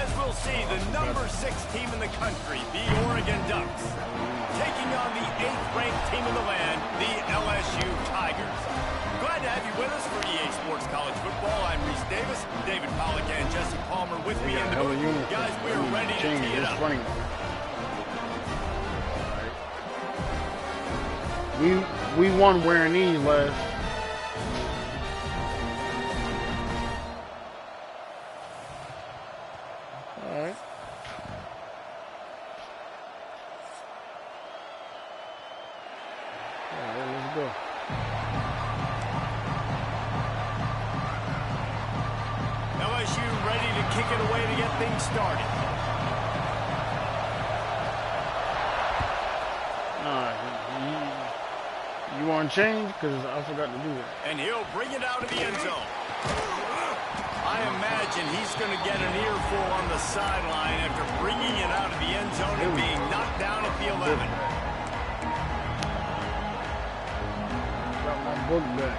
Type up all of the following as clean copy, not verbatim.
As we'll see, the number 6 team in the country, the Oregon Ducks, taking on the 8th-ranked team in the land, the LSU Tigers. Glad to have you with us for EA Sports College Football. I'm Reese Davis, David Pollack, and Jesse Palmer with me in the booth. Guys, we're ready to tee it up. We won wearing these last. All right. All right, let's go. LSU ready to kick it away to get things started. You want to change? Because I forgot to do that. And he'll bring it out of the end zone. I imagine he's going to get an earful on the sideline after bringing it out of the end zone and being knocked down at the 11. Got my book back.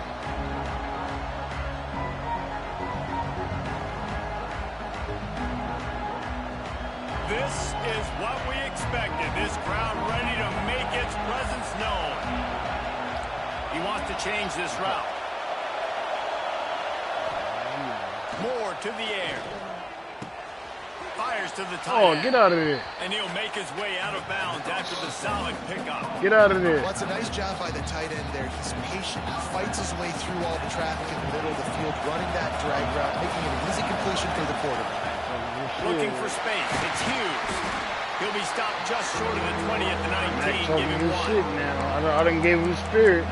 This is what we expected. This crowd ready to make its presence known. He wants to change this route. More to the air. Fires to the tight end. Oh, get out of there. And he'll make his way out of bounds after the solid pickup. Get out of there. Well, it's a nice job by the tight end there. He's patient. He fights his way through all the traffic in the middle of the field, running that drag route, making it an easy completion for the quarterback. Looking for space. It's Hughes. He'll be stopped just short of the 20 at the 19. Give him one. Shit now. I done gave him spirit.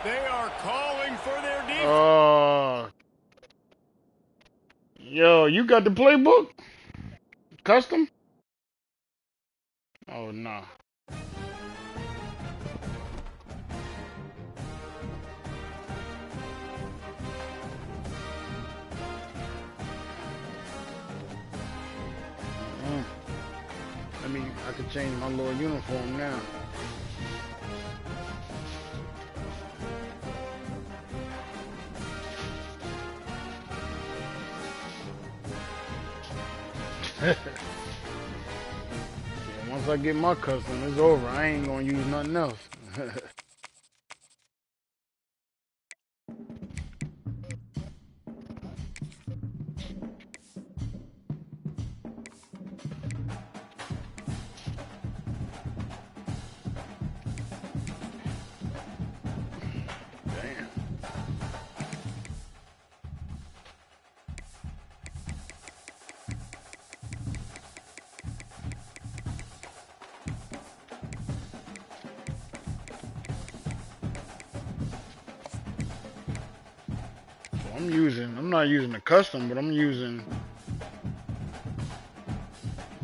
They are calling for their defense. Yo, you got the playbook? Custom? Oh, nah. I could change my little uniform now. Yeah, once I get my custom, it's over. I ain't gonna use nothing else. I'm not using the custom, but I'm using.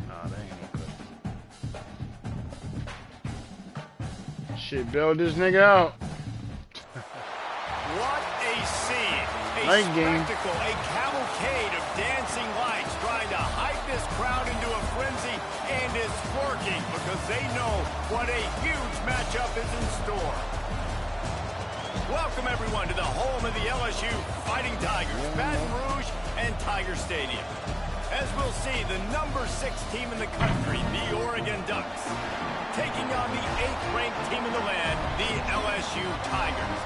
Nah, that ain't no custom. Shit, bail this nigga out. What a scene! A spectacle, a cavalcade of dancing lights trying to hype this crowd into a frenzy, and it's working because they know what a huge matchup is in store. Welcome, everyone, to the home of the LSU Fighting Tigers, Baton Rouge and Tiger Stadium. As we'll see, the number 6 team in the country, the Oregon Ducks, taking on the 8th-ranked team in the land, the LSU Tigers.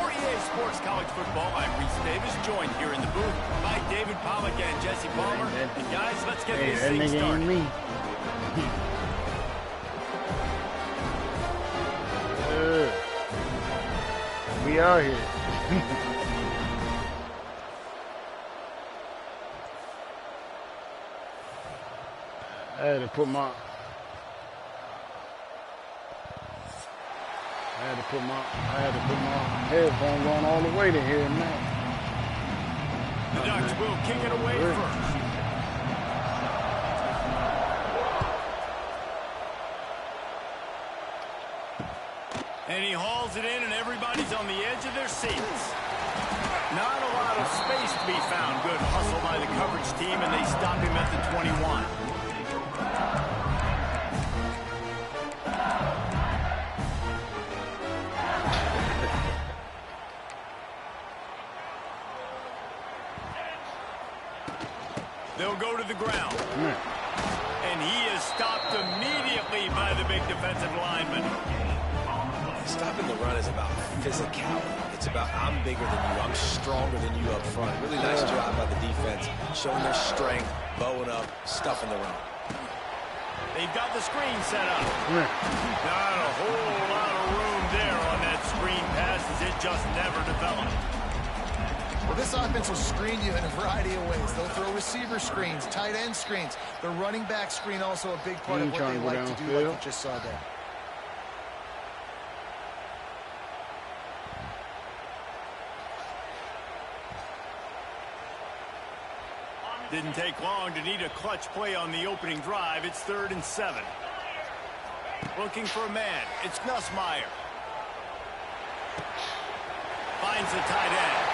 For EA Sports College Football, I'm Reese Davis, joined here in the booth by David Pollack and Jesse Palmer. And guys, let's get this thing started. We out here. I had to put my headphones on all the way to hear him now. The Ducks will kick it away first. And he hauls it in, and everybody's on the edge of their seats. Not a lot of space to be found. Good hustle by the coverage team, and they stop him at the 21. They'll go to the ground. And he is stopped immediately by the big defensive lineman. Stopping the run is about physicality. It's about I'm bigger than you, I'm stronger than you up front. Really nice job by the defense, showing their strength, bowing up, stuffing the run. They've got the screen set up. Not a whole lot of room there on that screen pass, as it just never developed. Well, this offense will screen you in a variety of ways. They'll throw receiver screens, tight end screens. The running back screen also a big part of what they like to do, like you just saw there. Didn't take long to need a clutch play on the opening drive. It's 3rd and 7. Looking for a man. It's Nussmeier. Finds the tight end.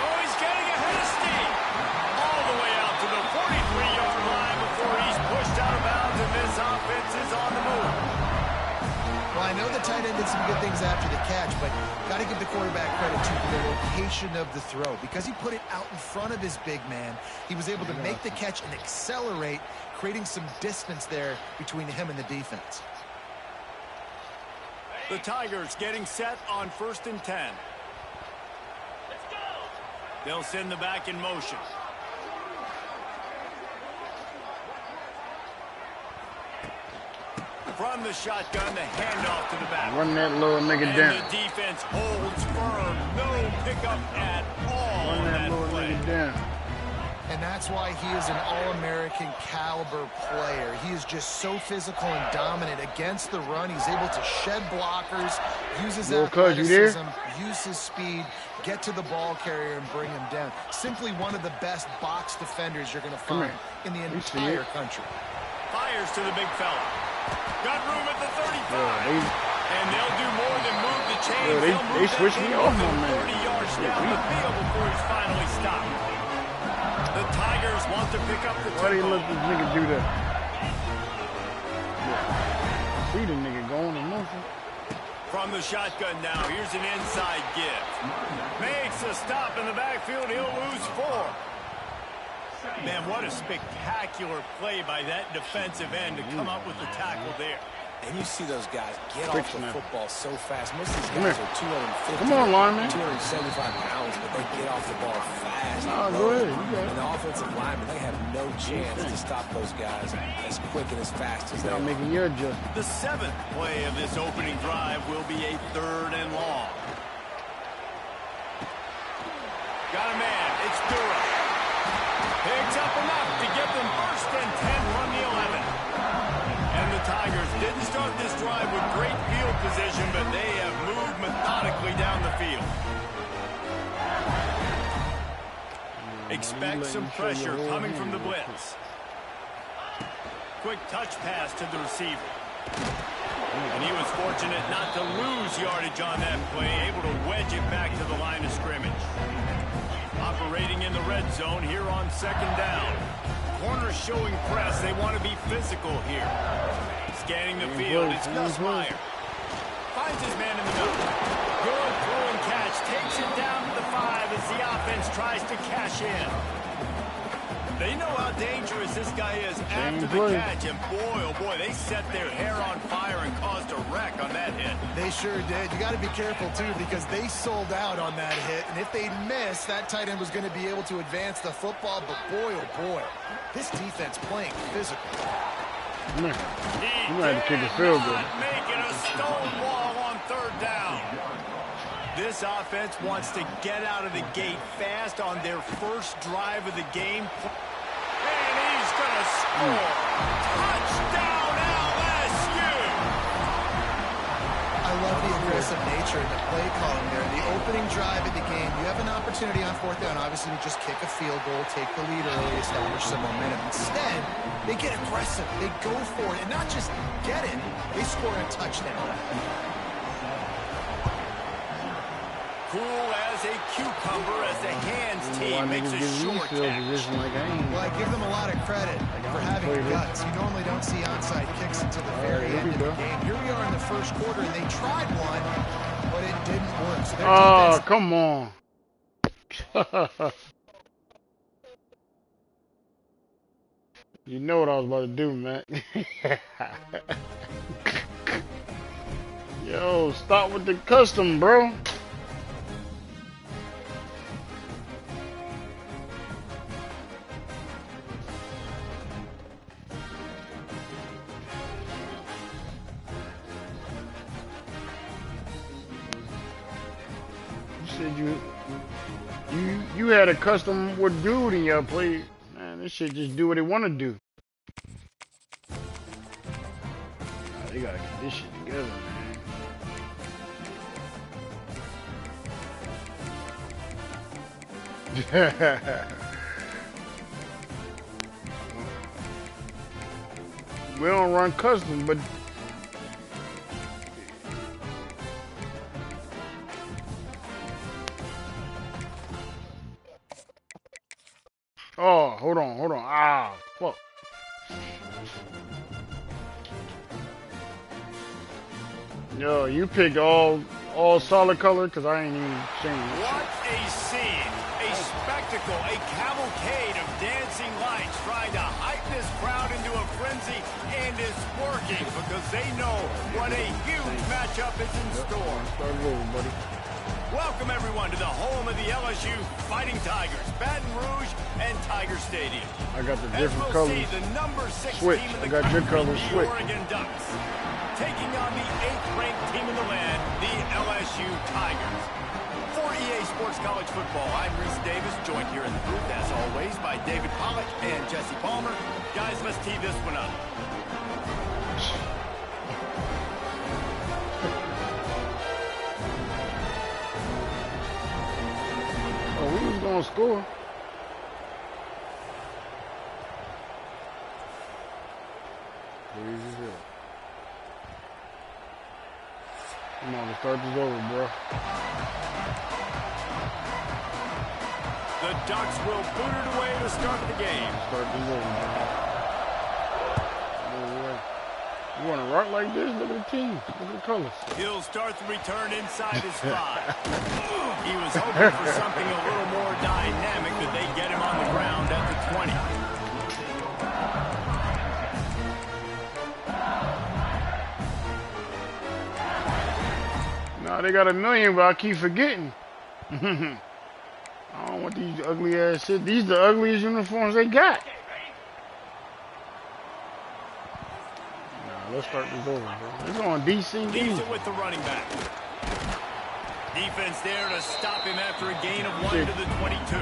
Oh, he's getting ahead of steam. All the way out to the 43-yard line before he's pushed out of bounds, and this offense is on the move. Well, I know the tight end did some good things after the catch, but got to give the quarterback credit to the location of the throw. Because he put it out in front of his big man, he was able to make the catch and accelerate, creating some distance there between him and the defense. The Tigers getting set on 1st and 10. They'll send the back in motion. From the shotgun, the handoff to the back. Run that little nigga down. And the defense holds firm. No pickup at all. Run that little nigga down. And that's why he is an All-American caliber player. He is just so physical and dominant against the run. He's able to shed blockers, use his athleticism, use his speed, get to the ball carrier and bring him down. Simply one of the best box defenders you're going to find in the entire country. Fires to the big fella. Got room at the 35. And they'll do more than move the chains. They switched me off, my man. 30 yards down the field before he's finally stopped. The Tigers want to pick up the tempo. Why do you let this nigga do that? See the nigga going in motion. From the shotgun now, here's an inside give. Makes a stop in the backfield. He'll lose 4. Man, what a spectacular play by that defensive end to come up with the tackle there. And you see those guys get off the football so fast. Most of these guys are 250, Come on, lineman. 275 pounds, but they get off the ball fast. Go ahead. And the offensive linemen, they have no chance to stop those guys as quick and as fast as they are. Making your adjustment. The 7th play of this opening drive will be a 3rd and long. Got a man. It's Dura. Picks up enough to give them 1st and 10 from the 11. And the Tigers didn't start this drive with great field position, but they have moved methodically down the field. Expect some pressure coming from the blitz. Quick touch pass to the receiver. And he was fortunate not to lose yardage on that play, able to wedge it back to the line of scrimmage. Operating in the red zone here on 2nd down. Corners showing press. They want to be physical here. Scanning the field. It's Nussmeier. Finds his man in the middle. Good throw and catch. Takes it down to the 5 as the offense tries to cash in. They know how dangerous this guy is after the catch, and boy, oh boy, they set their hair on fire and caused a wreck on that hit. They sure did. You got to be careful, too, because they sold out on that hit, and if they'd missed, that tight end was going to be able to advance the football, but boy, oh boy, this defense playing physical. He did not make it a stone wall on 3rd down. This offense wants to get out of the gate fast on their first drive of the game. And he's going to score. Touchdown, LSU! I love the aggressive nature and the play calling there. In the opening drive of the game, you have an opportunity on 4th down, obviously, to just kick a field goal, take the lead early, establish some momentum. Instead, they get aggressive. They go for it. And not just get it, they score a touchdown. cool as a cucumber as the hands team makes a short catch. Well, I give them a lot of credit for having guts. You normally don't see onside kicks until the very end of the game. Here we are in the first quarter, and they tried one, but it didn't work. So oh, come on. You know what I was about to do, man. Yo, stop with the custom, bro. You said you had a custom with dude in your play. Man, this shit just do what it want to do. Nah, they gotta get this shit together, man. We don't run custom, but oh, hold on. Ah, fuck. Yo, you picked all solid color because I ain't even seen it. What a scene! A spectacle, a cavalcade of dancing lights trying to hype this crowd into a frenzy, and it's working because they know what a huge matchup is in store. Start rolling, buddy. Welcome everyone to the home of the LSU Fighting Tigers, Baton Rouge and Tiger Stadium. I got the As different we'll colors. see the number 6 Switch. team in I the got your country, colors the switch. Oregon Ducks, taking on the 8th-ranked team in the land, the LSU Tigers. For EA Sports College Football, I'm Reese Davis, joined here in the booth, as always, by David Pollack and Jesse Palmer. Guys, let's tee this one up. Oh, we was gonna score. Come on, let's start this over, bro. The Ducks will boot it away to start the game. Start this over, bro. No way. You want to rock like this? Look at the team. Look at the colors. He'll start the return inside his 5. He was hoping for something a little more dynamic, but they get him on the ground at the 20. Nah, they got a million, but I keep forgetting. I don't want these ugly ass shit. These the ugliest uniforms they got. Nah, let's start this over, bro. It's on DC. Leaves it with the running back. Defense there to stop him after a gain of 1 to the 22.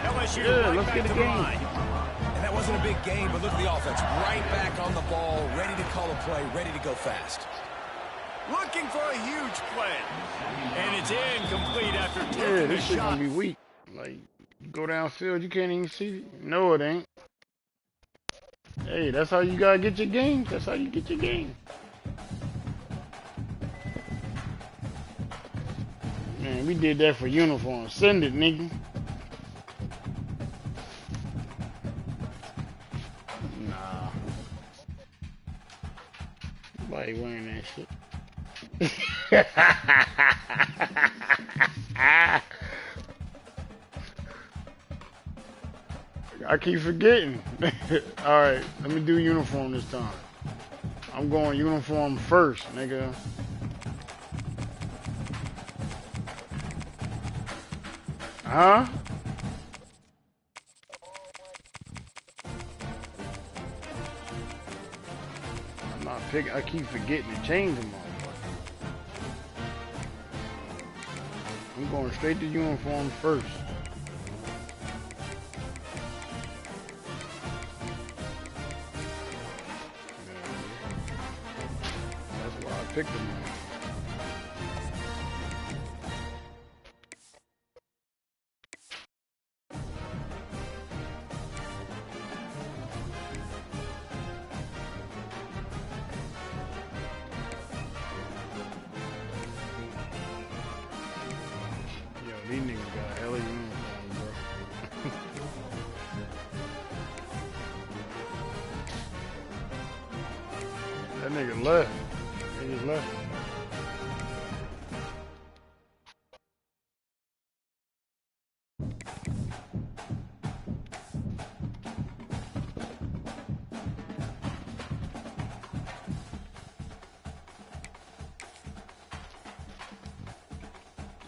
LSU right let's back get to the the game. line. And that wasn't a big gain, but look at the offense. Right back on the ball, ready to call a play, ready to go fast. Looking for a huge play. And it's incomplete after taking Yeah, the this shit shot. gonna be weak. Like, you go downfield, you can't even see it. No, it ain't. Hey, that's how you gotta get your game. That's how you get your game. Man, we did that for uniforms. Send it, nigga. Nah. Nobody wearing that shit. I keep forgetting. Alright, let me do uniform this time. I'm going uniform first, nigga. Huh? I'm not picking. I keep forgetting to change them all. I'm going straight to uniform first. That's why I picked them. nigga left. Niggas left.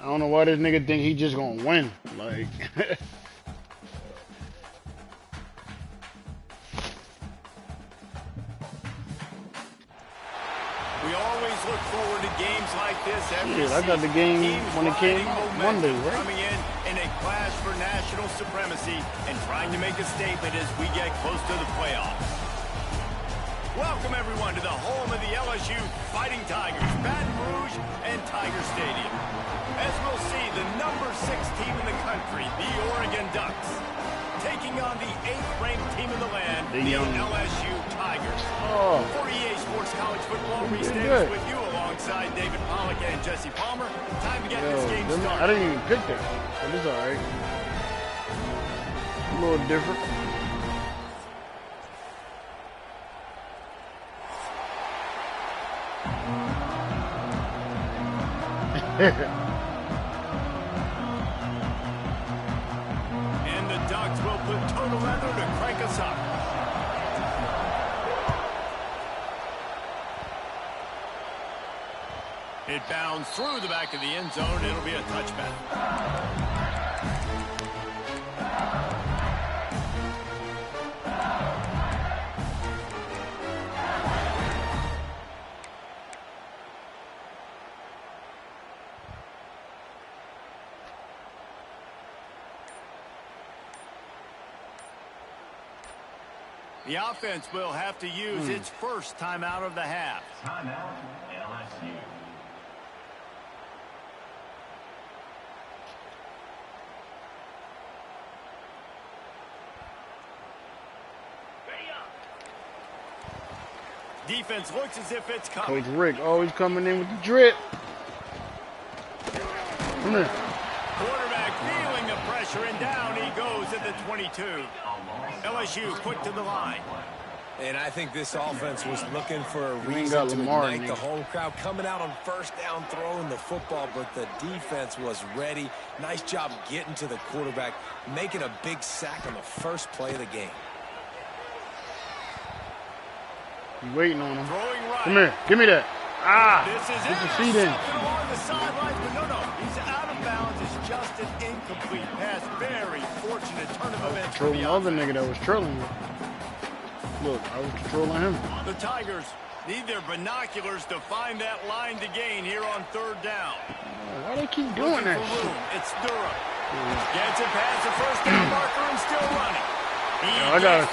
I don't know why this nigga think he just gonna win. Like, We always look forward to games like this every shit, I got the game Teams when it came riding out momentum, Monday, right? coming in a clash for national supremacy and trying to make a statement as we get close to the playoffs. Welcome everyone to the home of the LSU Fighting Tigers, Baton Rouge and Tiger Stadium. As we'll see, the number 6 team in the country, the Oregon Ducks, taking on the 8th-ranked team in the land, the LSU Tigers. Oh. For EA Sports College Football, Reese Davis with you alongside David Pollack and Jesse Palmer. Time to get this game started. I didn't even pick that, but it's all right. A little different. And the Ducks will put total leather to crank us up. It bounds through the back of the end zone. It'll be a touchback. The offense will have to use its first timeout of the half. Timeout, LSU. Defense looks as if it's coming. Coach Rick always coming in with the drip. Come here. Quarterback feeling the pressure, and down he goes at the 22. LSU quick to the line. And I think this offense was looking for a We ain't reason got to Lamar ignite in the there. home crowd, coming out on first down, throwing the football, but the defense was ready. Nice job getting to the quarterback, making a big sack on the first play of the game. You waiting on him. Throwing right. Come here. Give me that. Ah. This is Get your feet in. intercepted along the sidelines, but no. He's out of bounds. It's just an incomplete pass. Very fortunate turn of events for Controlling the the other offense. nigga that was trailing you. Look, I was controlling him. The Tigers need their binoculars to find that line to gain here on third down. Why they keep doing Looking that for shit? room. It's Durham. Gets it past the first down marker and still running. Yo, I gotta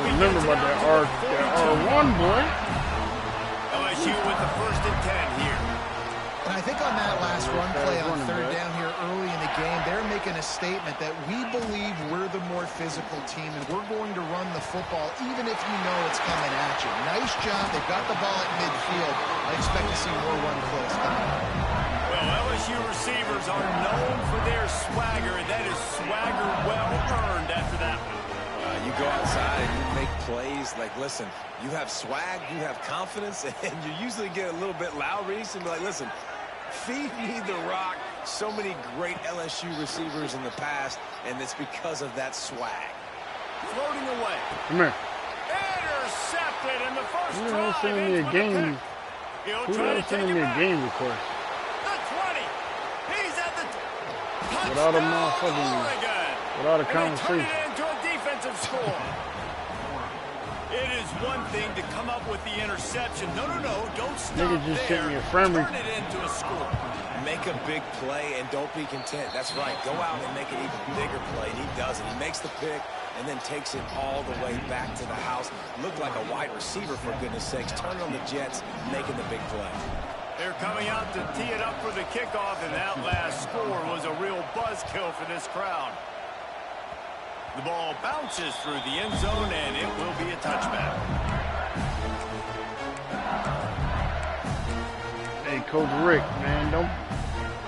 remember about that R1, boy. LSU with the first and 10 here. And I think on that last run play on third down here early in the game, they're making a statement that we believe we're the more physical team and we're going to run the football even if you know it's coming at you. Nice job. They've got the ball at midfield. I expect to see more run plays coming up. Well, LSU receivers are known for their swagger, and that is swagger well earned after that one. You go outside and you make plays. Like, listen, you have swag, you have confidence, and you usually get a little bit loud, Reese, and be like, listen, feed me the rock. So many great LSU receivers in the past, and it's because of that swag. Floating away. Come here. Intercepted in the first Who the drive. hell sending me a game? Who the hell sending me a game request? The 20. He's at the Without a touchdown, motherfucking, Oregon. without a And they turn conversation. it into a defensive score. It is one thing to come up with the interception. No, don't stop Nigga just there. sent me a friendly. Turn it into a score. Make a big play and don't be content. That's right. Go out and make an even bigger play. And he does it. He makes the pick and then takes it all the way back to the house. Looked like a wide receiver, for goodness sakes. Turning on the Jets, making the big play. They're coming out to tee it up for the kickoff, and that last score was a real buzzkill for this crowd. The ball bounces through the end zone, and it will be a touchback. Hey, Coach Rick, man, don't.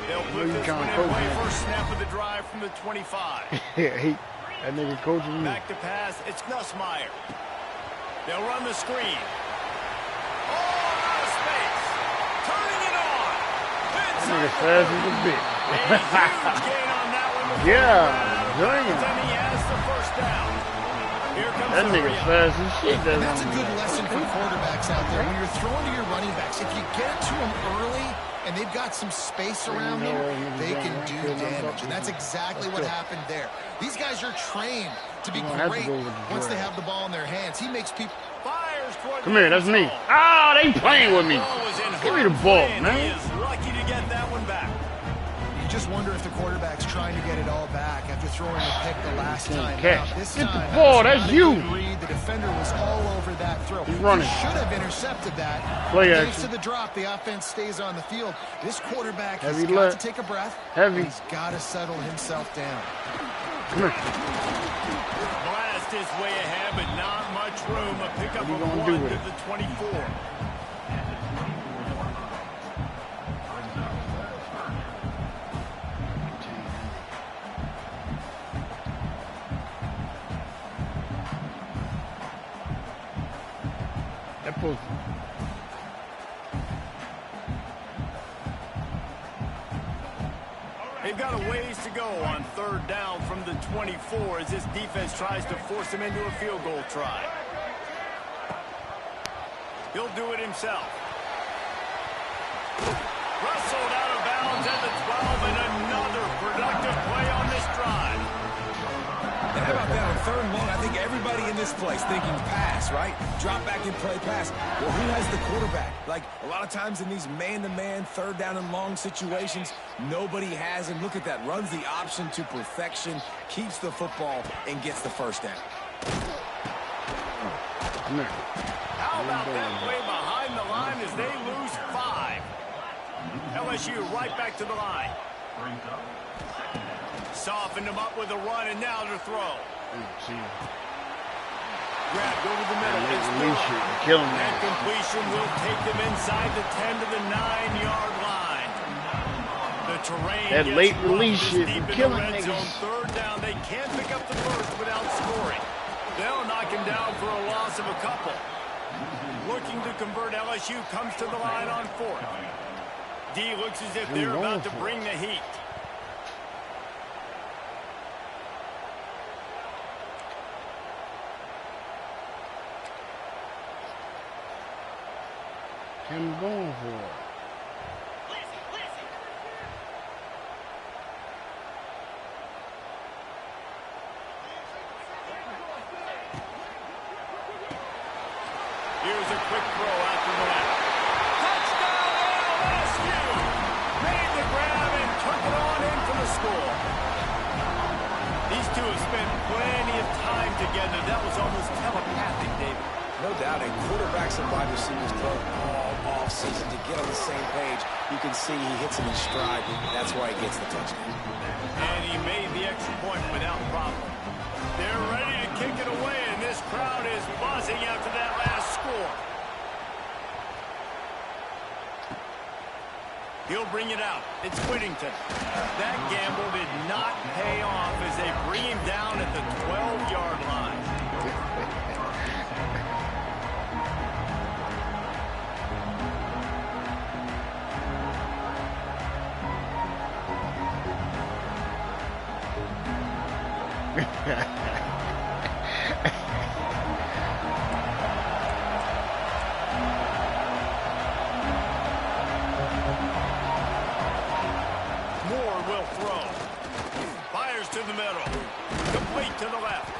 They'll put you this trying one to in coach, play man. first snap of the drive from the 25. Hey, that nigga coaching me. Back to pass, it's Nussmeier. They'll run the screen. nigga fast as a bitch. Yeah, damn. That nigga fast as shit. That's a good lesson for quarterbacks out there. When you're throwing to your running backs, if you get to them early and they've got some space around them, they can do damage. And that's exactly what happened there. These guys are trained to be great once they have the ball in their hands. He makes people... Come here, that's me. Ah, they playing with me. Give me the ball, man. Lucky to get that one back. You just wonder if the quarterback's trying to get it all back after throwing the pick the last time. Catch. This Get the time, ball, that's you. The defender was all over that throw. He's running. He should have intercepted that. Play Thanks action. to the drop, the offense stays on the field. This quarterback has Heavy got left. to take a breath. Heavy. He's got to settle himself down. Come here. Blast is way ahead, but not much room. A pickup What of are you 1 gonna do with to it? the 24. That pussy. They've got a ways to go on 3rd down from the 24 as this defense tries to force them into a field goal try. He'll do it himself. Wrestled out of bounds at the 12, and another productive play on this drive. And how about that on 3rd and long? I think everybody in this place thinking pass, right? Drop back and play pass. Well, who has the quarterback? Like, a lot of times in these man-to-man, 3rd down and long situations, nobody has him. Look at that. Runs the option to perfection, keeps the football, and gets the 1st down. Come here. How about that play behind the line as they lose 5? LSU right back to the line. Softened him up with a run, and now to throw. Grab, go to the middle. Kill him. That completion will take them inside the 10 to the 9-yard line. The terrain That gets late rough release this shit deep be in killing the red niggas. zone. 3rd down, they can't pick up the first without scoring. They'll knock him down for a loss of a couple. Looking to convert, LSU comes to the line on 4th. D looks as if they're about to bring the heat. Him going for it. Here's a quick throw out to the left. Touchdown LSU! Made the grab and took it on in for the score. These two have spent plenty of time together. That was almost telepathic, David. No doubt, and quarterbacks and wide receivers throw all off-season to get on the same page. You can see he hits him in stride. That's why he gets the touchdown. And he made the extra point without problem. They're ready to kick it away, and this crowd is buzzing after that last score. He'll bring it out. It's Whittington. That gamble did not pay off as they bring him down at the 12-yard line. Moore will throw. Fires to the middle. Complete to the left.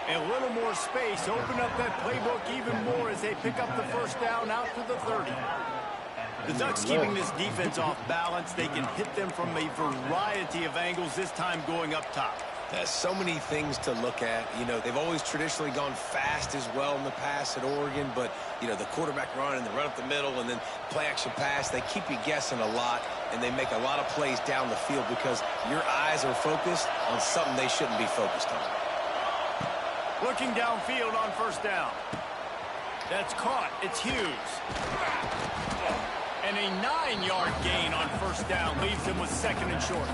A little more space. Open up that playbook even more as they pick up the 1st down out to the 30. The Ducks keeping this defense off balance. They can hit them from a variety of angles, this time going up top. There's so many things to look at. You know, they've always traditionally gone fast as well in the past at Oregon, but, you know, the quarterback run and the run up the middle and then play-action pass, they keep you guessing a lot, and they make a lot of plays down the field because your eyes are focused on something they shouldn't be focused on. Looking downfield on 1st down. That's caught. It's Hughes. And a 9-yard gain on 1st down leaves him with 2nd and short.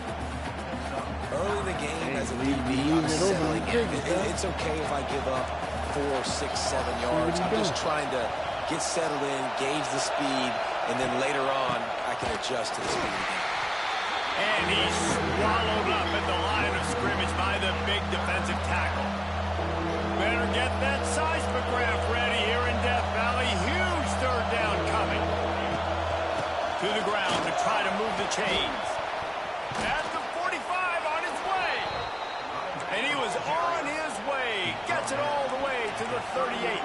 Early in the game, as a DB, I'm settling in. It's okay if I give up 4, 6, 7 yards. I'm just trying to get settled in, gauge the speed, and then later on, I can adjust to the speed of the game. And he's swallowed up at the line of scrimmage by the big defensive tackle. Better get that seismograph ready here in Death Valley. Huge third down coming. To the ground to try to move the chains. At the 45 on his way. And he was on his way. Gets it all the way to the 38.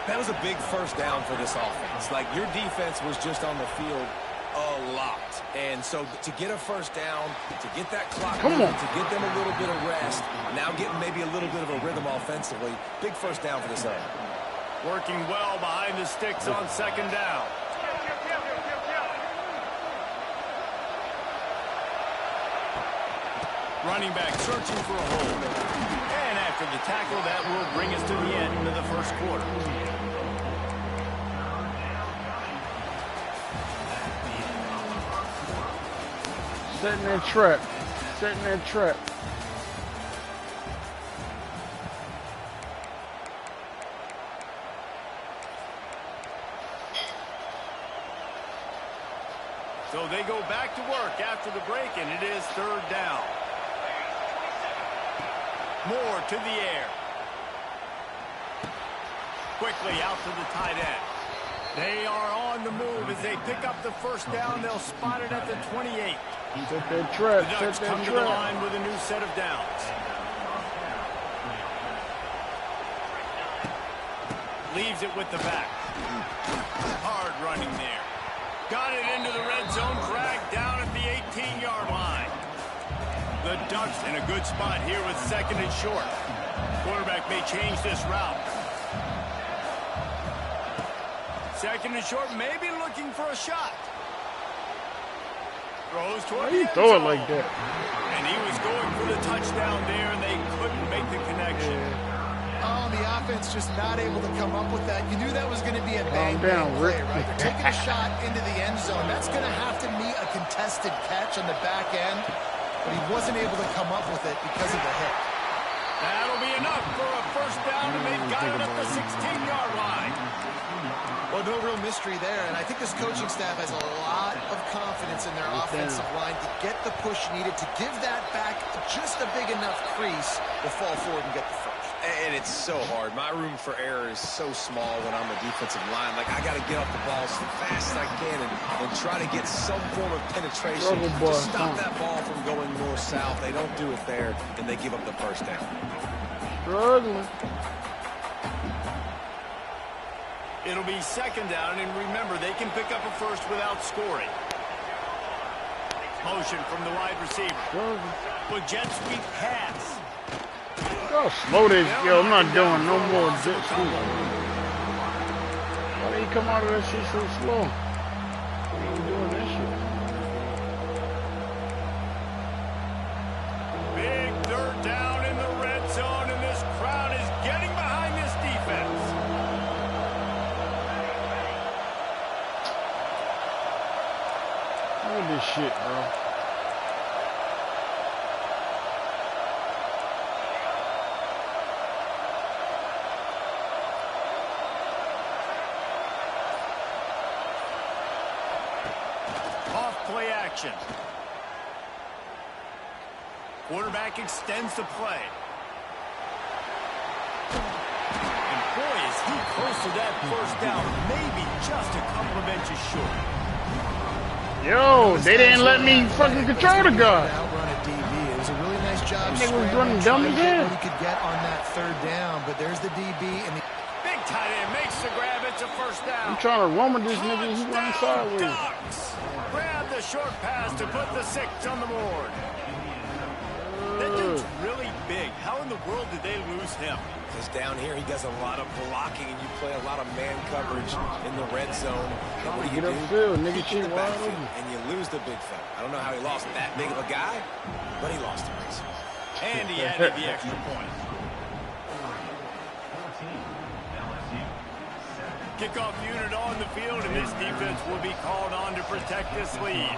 That was a big first down for this offense. Like, your defense was just on the field a lot. And so to get a first down, to get that clock moving, to get them a little bit of rest, now getting maybe a little bit of a rhythm offensively, big first down for this offense. Working well behind the sticks on second down. Running back searching for a hole. And after the tackle, that will bring us to the end of the first quarter. Setting that trap. Setting that trap. So they go back to work after the break, and it is third down. Moore to the air. Quickly out to the tight end. They are on the move as they pick up the first down. They'll spot it at the 28. Set that trap. The Ducks come to the line with a new set of downs. Leaves it with the back. Hard running there. Got it into the red zone. Dragged down at the 18-yard line. The Ducks in a good spot here with second and short. Quarterback may change this route. Second and short, maybe looking for a shot. Throws toward the end throw it zone. like that? And he was going for the touchdown there, and they couldn't make the connection. Oh, the offense just not able to come up with that. You knew that was going to be a Calm bang down, play, Rick. right? They're taking a shot into the end zone. That's going to have to meet a contested catch on the back end, but he wasn't able to come up with it because of the hit. That'll be enough for a first down, and they've got it at the 16-yard line. Well, no real mystery there, and I think this coaching staff has a lot of confidence in their offensive line to get the push needed, to give that back just a big enough crease to fall forward and get the first. And it's so hard. My room for error is so small when I'm a defensive line. Like, I got to get off the ball as fast as I can and try to get some form of penetration to stop that ball from going north-south. They don't do it there, and they give up the first down. Struggling. It'll be second down, and remember, they can pick up a first without scoring. Motion from the wide receiver. But jet sweep pass. Yo, slow this. Yo, I'm not doing no more jet sweep. Why did he come out of that shit so slow? He ain't doing that shit. Big third down in the red zone, and this crowd is getting behind this defense. Look at this shit, bro. Play action. Quarterback extends the play. And boy, is he close to that first down. Maybe just a couple of inches short. Yo, they didn't let me fucking control the guy. Outrun a DB. It was a really nice job. They was running dumb as hell. What he could get on that third down, but there's the DB and the big tight end makes the grab. It's a first down. I'm trying to run with this nigga. He's running sideways. Ducks. Grab the short pass to put the 6 on the board. That dude's really big. How in the world did they lose him? Because down here he does a lot of blocking, and you play a lot of man coverage in the red zone. And what do you Get do? upfield, nigga, Keep shit the wide backfield, open. and you lose the big fella. I don't know how he lost that big of a guy, but he lost the race. And he added the extra point. Kickoff unit on the field, and this defense will be called on to protect this lead.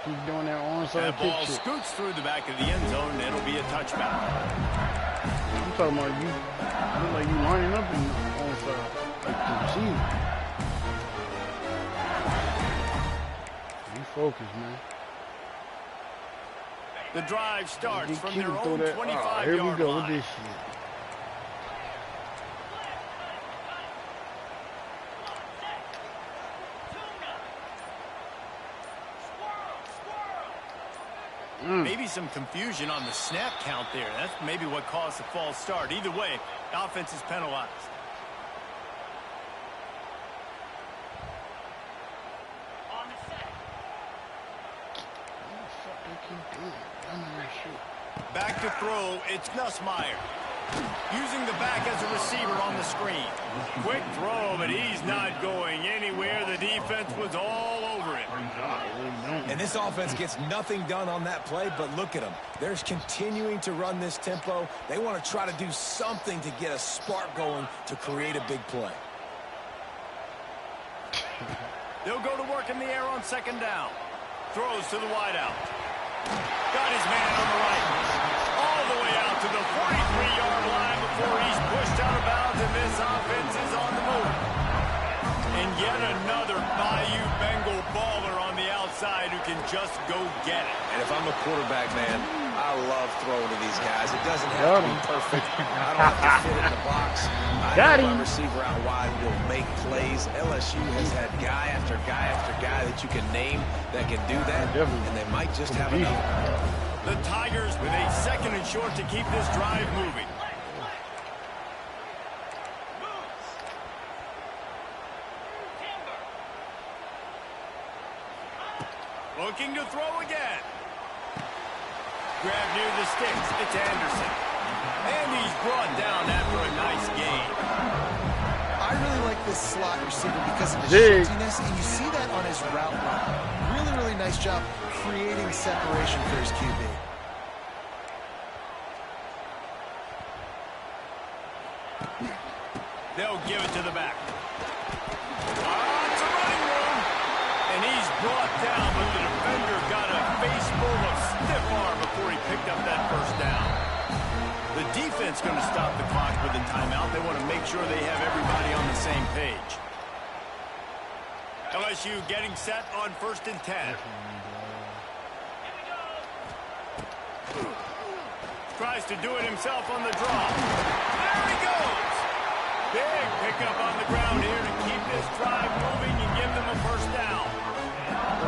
Keep doing that onside That kick ball shit. scoots through the back of the end zone, and it'll be a touchback. I'm talking about you. Look like you lining up in the onside. You focus, man. The drive starts from their own 25-yard here we go line. with this shit. Maybe some confusion on the snap count there. That's maybe what caused the false start. Either way, the offense is penalized. Back to throw, it's Nussmeier. Using the back as a receiver on the screen. Quick throw, but he's not going anywhere. The defense was all over him. And this offense gets nothing done on that play, but look at them. They're continuing to run this tempo. They want to try to do something to get a spark going to create a big play. They'll go to work in the air on second down. Throws to the wideout. Got his man on the right. All the way out to the 43-yard line before he's pushed out of bounds, and this offense is on the move. And yet another Bayou Bengal baller on the outside who can just go get it. And if I'm a quarterback, man, I love throwing to these guys. It doesn't have to be perfect. I don't have to fit it in the box. I know my receiver out wide will make plays. LSU has had guy after guy after guy that you can name that can do that, and they might just have another. The Tigers with a second and short to keep this drive moving. Looking to throw again. Grab near the sticks. It's Anderson. And he's brought down after a nice gain. I really like this slot receiver because of his shiftiness, and you see that on his route run. Really, really nice job creating separation for his QB. They'll give it to the back. It's a running room. And he's brought down, but the defender got a face full of stiff arm before he picked up that first down. The defense going to stop the clock with a timeout. They want to make sure they have everybody on the same page. LSU getting set on 1st and 10. Tries to do it himself on the draw. There he goes. Big pickup on the ground here to keep this drive moving and give them a first down.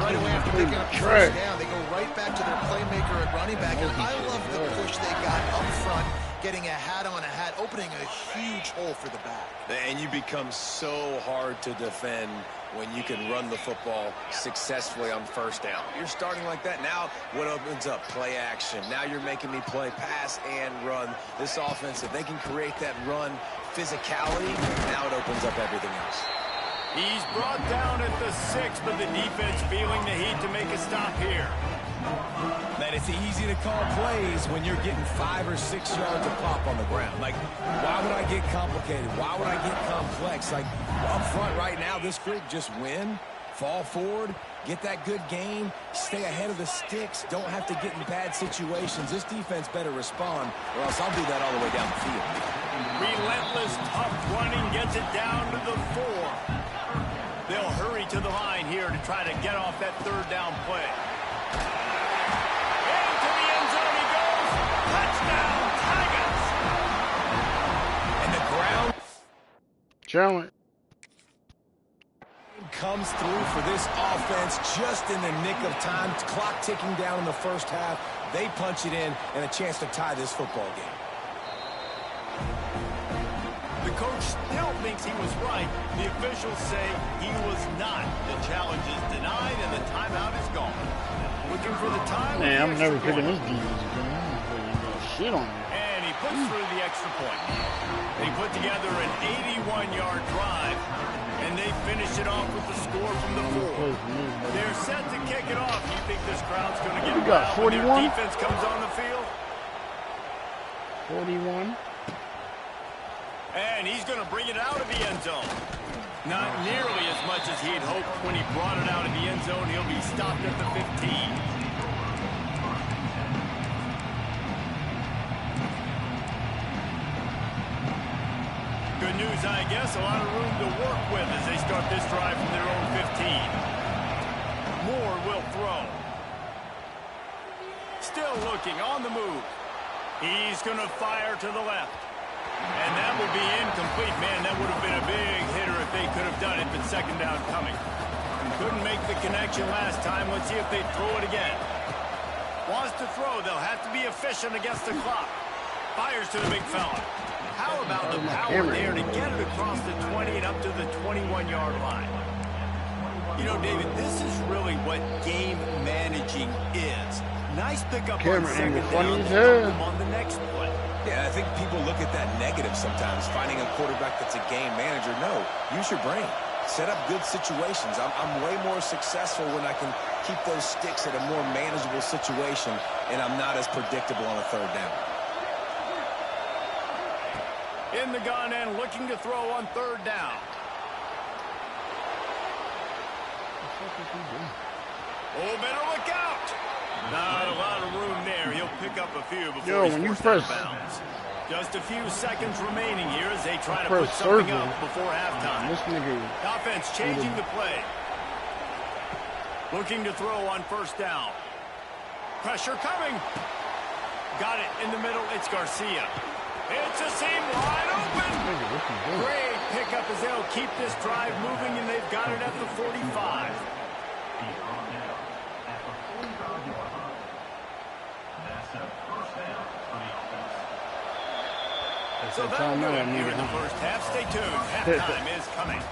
Right away after picking up the first down, they go right back to their playmaker at running back. And I love the push they got up front, getting a hat on a hat, opening a huge hole for the back. And you become so hard to defend when you can run the football successfully on first down. You're starting like that. Now what opens up? Play action. Now you're making me play pass and run. This offense, if they can create that run physicality, now it opens up everything else. He's brought down at the 6, but the defense feeling the heat to make a stop here. Man, it's easy to call plays when you're getting 5 or 6 yards of pop on the ground. Like, why would I get complicated? Why would I get complex? Like, up front right now, this group just win, fall forward, get that good gain, stay ahead of the sticks, don't have to get in bad situations. This defense better respond, or else I'll do that all the way down the field. Relentless, tough running gets it down to the 4. They'll hurry to the line here to try to get off that 3rd down play. Into the end zone he goes. Touchdown, Tigers. And the ground challenge comes through for this offense just in the nick of time. Clock ticking down in the first half. They punch it in and a chance to tie this football game. The coach still thinks he was right. The officials say he was not. The challenge is denied and the timeout is gone. Looking for the time. Man, I'm never picking this defense again. I'm gonna shit on him. And he puts through the extra point. They put together an 81-yard drive, and they finish it off with the score from the 4. They're set to kick it off. You think this crowd's going to get wild when their defense comes on the field? 41. And he's going to bring it out of the end zone. Not nearly as much as he'd hoped when he brought it out of the end zone. He'll be stopped at the 15. Good Good news, I guess. A lot of room to work with as they start this drive from their own 15. Moore will throw. Still looking on the move. He's going to fire to the left. And that will be incomplete. Man, that would have been a big hitter if they could have done it, but second down coming. Couldn't make the connection last time. Let's see if they throw it again. Wants to throw. They'll have to be efficient against the clock. Fires to the big fella. How about the power there to get it across the 20 and up to the 21-yard line? You know, David, this is really what game managing is. Nice pickup on second down on the next play. Yeah, I think people look at that negative sometimes, finding a quarterback that's a game manager. No, use your brain. Set up good situations. I'm way more successful when I can keep those sticks at a more manageable situation, and I'm not as predictable on a third down. In the gun and looking to throw on third down. Oh, better look out. Not a lot of room there. He'll pick up a few before he's forced out of bounds. Just a few seconds remaining here as they try to put something up before halftime. Offense changing the play. Looking to throw on first down. Pressure coming. Got it in the middle. It's Garcia. It's a seam wide open. Great pickup as they'll keep this drive moving, and they've got it at the 45. So that'll do it here in the first half. Stay tuned. Halftime is coming.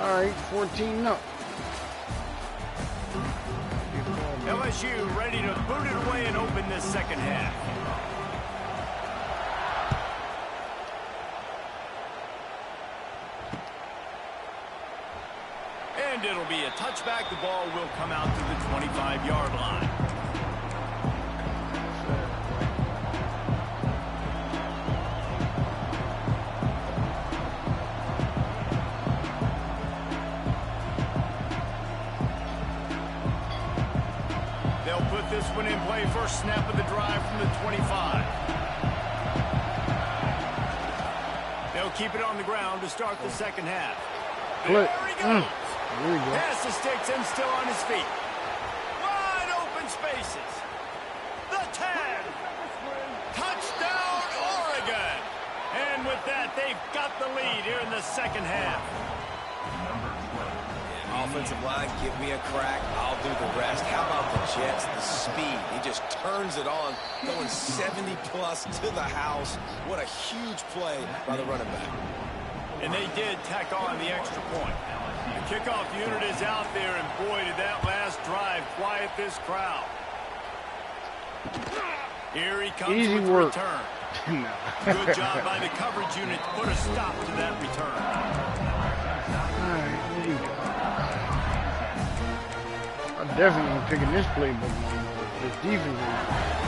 All right, 14-0. LSU ready to boot it away and open this second half. And it'll be a touchback. The ball will come out to the 25-yard line. This one in play, first snap of the drive from the 25. They'll keep it on the ground to start the second half. There he goes. Pass the sticks and still on his feet. Wide open spaces. The 10. Touchdown, Oregon. And with that, they've got the lead here in the second half. Offensive line, give me a crack, I'll do the rest. How about the Jets, the speed? He just turns it on, going 70-plus to the house. What a huge play by the running back. And they did tack on the extra point. The kickoff unit is out there, and boy, did that last drive quiet this crowd. Here he comes with the return. Good job by the coverage unit to put a stop to that return. All right, here we go. I'm definitely picking this playbook. This defense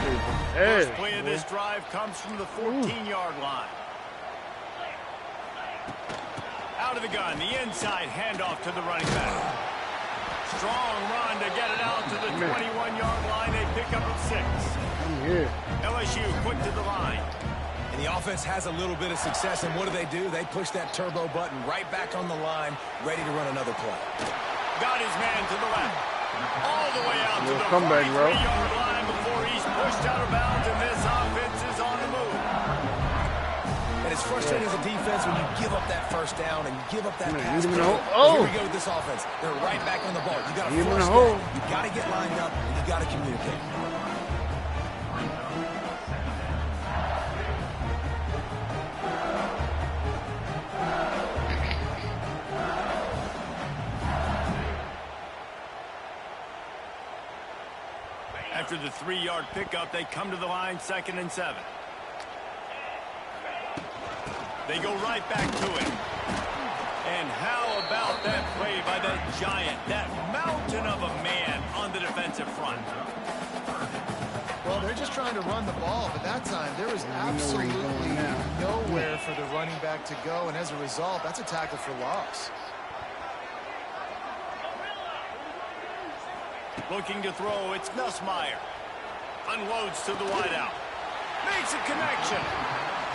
is first play of this drive comes from the 14-yard line. Out of the gun, the inside handoff to the running back. Strong run to get it out to the 21-yard line. They pick up at 6. LSU quick to the line. And the offense has a little bit of success, and what do? They push that turbo button right back on the line, ready to run another play. Got his man to the left. All the way out to the 43-yard line before he's pushed out of bounds, and this offense is on the move. And it's frustrating as a defense when you give up that first down and you give up that pass. Here we go with this offense. They're right back on the ball. You got to force that. You got to get lined up, and you got to communicate. After the 3-yard pickup, they come to the line, 2nd and 7. They go right back to it. And how about that play by that giant, that mountain of a man on the defensive front? Well, they're just trying to run the ball, but that time there was absolutely nowhere for the running back to go, and as a result, that's a tackle for loss. Looking to throw, it's Nussmeier. Unloads to the wideout. Makes a connection.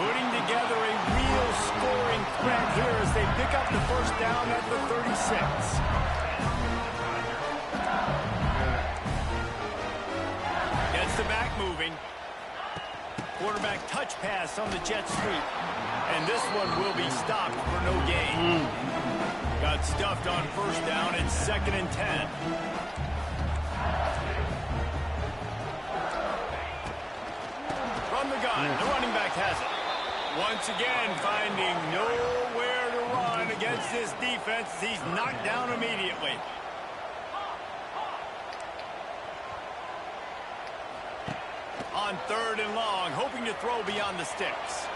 Putting together a real scoring threat here as they pick up the first down at the 36. Gets the back moving. Quarterback touch pass on the jet sweep. And this one will be stopped for no gain. Got stuffed on first down. It's 2nd and 10. From the gun, the running back has it. Once again, finding nowhere to run against this defense. He's knocked down immediately. On 3rd and long, hoping to throw beyond the sticks.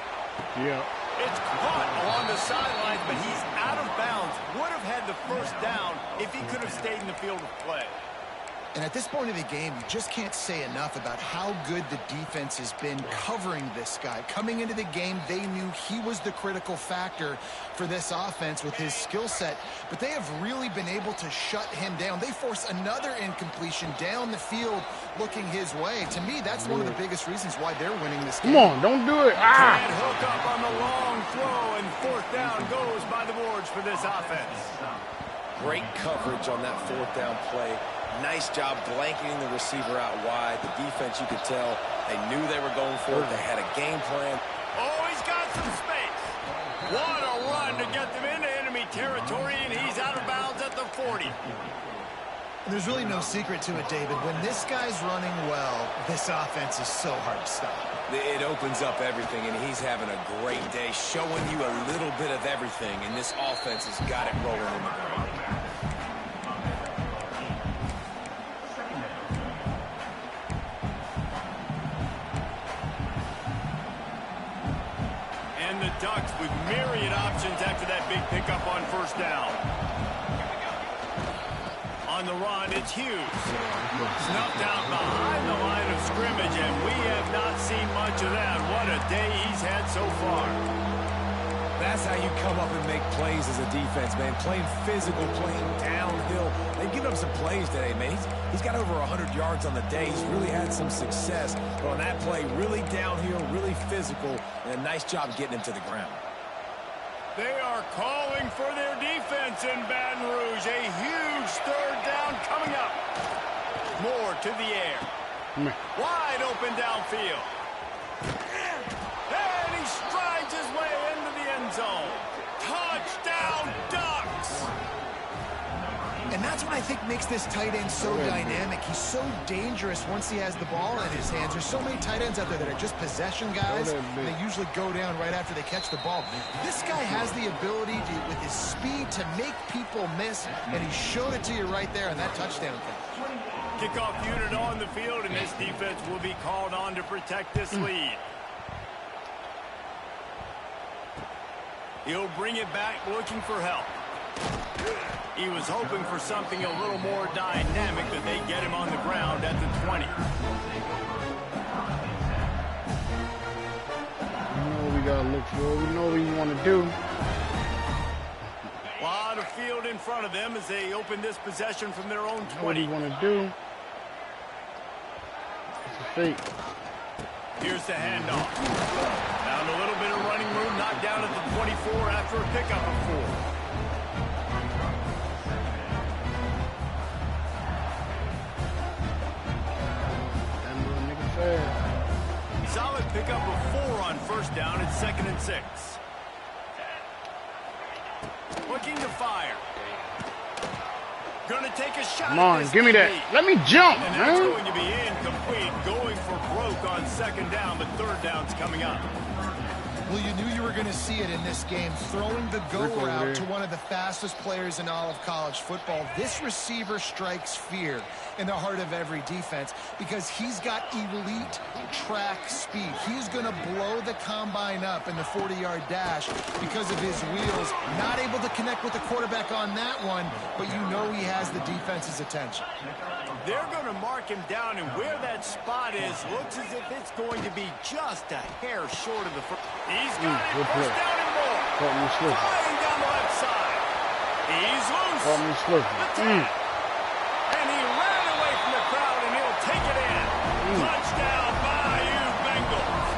Yeah. It's caught along the sidelines, but he's out of bounds. Would have had the first down if he could have stayed in the field of play. And at this point of the game, you just can't say enough about how good the defense has been covering this guy. Coming into the game, they knew he was the critical factor for this offense with his skill set, but they have really been able to shut him down. They force another incompletion down the field looking his way. To me, that's one of the biggest reasons why they're winning this game. Come on, don't do it. Can't hook up on the long throw, and 4th down goes by the boards for this offense. Great coverage on that 4th down play. Nice job blanketing the receiver out wide. The defense, you could tell, they knew they were going for it. They had a game plan. Oh, he's got some space. What a run to get them into enemy territory, and he's out of bounds at the 40. There's really no secret to it, David. When this guy's running well, this offense is so hard to stop. It opens up everything, and he's having a great day, showing you a little bit of everything, and this offense has got it rolling in the ground. Ducks with myriad options after that big pickup on first down. On the run, it's Hughes. Snuffed out behind the line of scrimmage, and we have not seen much of that. What a day he's had so far. That's how you come up and make plays as a defense, man. Playing physical, playing downhill. They've given him some plays today, man. He's got over 100 yards on the day. He's really had some success. But on that play, really downhill, really physical, and a nice job getting him to the ground. They are calling for their defense in Baton Rouge. A huge 3rd down coming up. Moore to the air. Wide open downfield. And he strides his way into the end zone. Touchdown, Ducks! And that's what I think makes this tight end so dynamic. He's so dangerous once he has the ball in his hands. There's so many tight ends out there that are just possession guys, and they usually go down right after they catch the ball. This guy has the ability to, with his speed, to make people miss, and he showed it to you right there on that touchdown catch. Kickoff unit on the field, and this defense will be called on to protect this lead. He'll bring it back looking for help. He was hoping for something a little more dynamic, but they get him on the ground at the 20. We know what we got to look for. We know what we want to do. A lot of field in front of them as they open this possession from their own 20. What do you want to do? It's a fake. Here's the handoff. Found a little bit of running room, knocked down at the 24 after a pickup of 4. Solid pickup of 4 on first down. It's 2nd and 6. Looking to fire. Gonna take a shot. Come on, give me that. Let me jump, and that's man. going to be incomplete. Going for broke on 2nd down, but 3rd down's coming up. Well, you knew you were going to see it in this game. Throwing the go route to one of the fastest players in all of college football. This receiver strikes fear in the heart of every defense because he's got elite track speed. He's going to blow the combine up in the 40-yard dash because of his wheels. Not able to connect with the quarterback on that one, but you know he has the defense's attention. They're going to mark him down, and where that spot is looks as if it's going to be just a hair short of the first. He's got it. First down and more. Caught me slipping. Flying down the left side. He's loose. Caught me slipping. And he ran away from the crowd, and he'll take it in. Touchdown, Bayou Bengals.